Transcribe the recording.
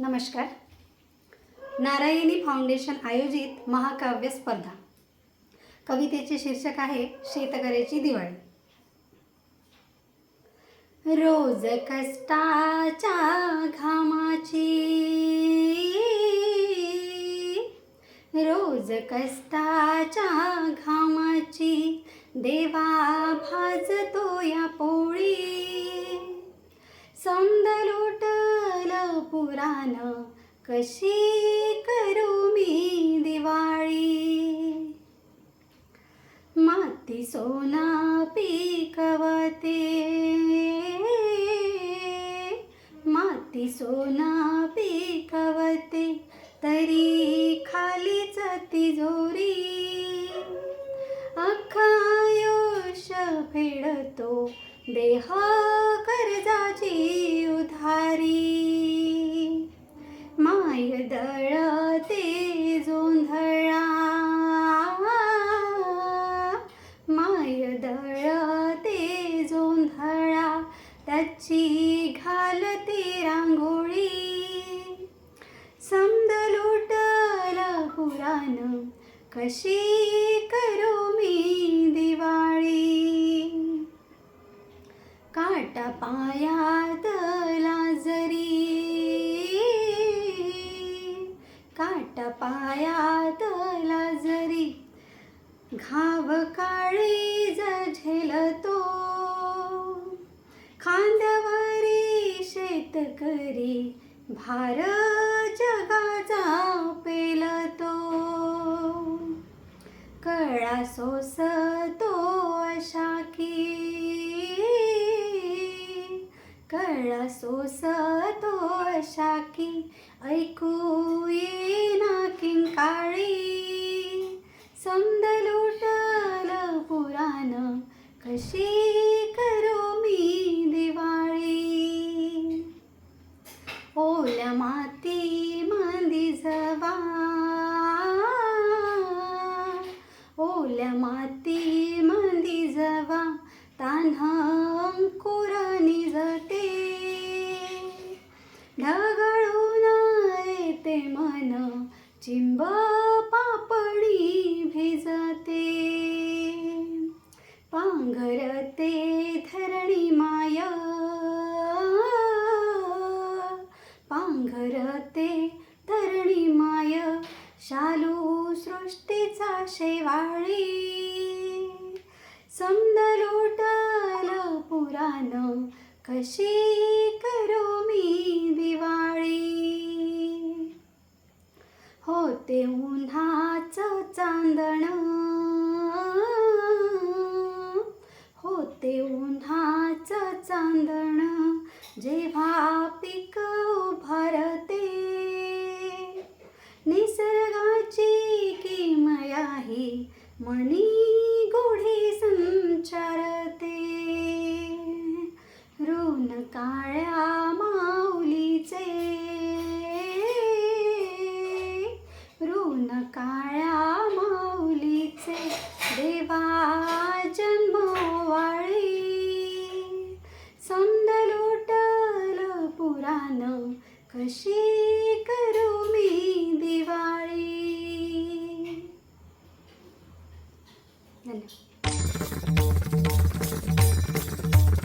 नमस्कार. नारायणी फाउंडेशन आयोजित महाकाव्य स्पर्धा. कवितेचे शीर्षक आहे शेतकऱ्याची दिवाळी. रोज कष्टाच्या घामाची, रोज कष्टाच्या घामाची देवा भाजतो या पोळी. समद लुटलं पुराण कशी करू मी दिवाळी. माती सोना पिकवते, माती सोना पिकवते तरी खालीच तिजोरी. अख्खं आयुष्य फेडतो देह कर्जाची उधारी. माय दळते जोंधळा, माय दळते जोंधळा त्याची घालते रांगोळी. समद लुटलं पुराण कशी करू मी दिवाळी. काटा पायात लाजरी, काटा पायात लाजरी घाव काळी झेलतो. खांद्यावरी शेतकरी भार जगाचा पेलतो. कळा सोसतो अशाकी, कळा सोसतो अशाकी ऐकू येना किंकाळी. समद लुटलं पुराण कशी करू मी दिवाळी. ओल्या माती मंदी जवा, ओल्या माती मंदी जवा तान्ह अंकुर निजते. ढगळून येते मन चिंब पापणी भिजते. पांघरते धरणी माय, पांघरते धरणी माय शालू सृष्टीचा शेवाळी. समद लुटलं पुराण कशी करू मी दिवाळी. होते उन्हाचं चांदण, होते उन्हाचं चांदण जेव्हा पीक उभारते. निसर्गाची किमया ही मनी गुढी संचार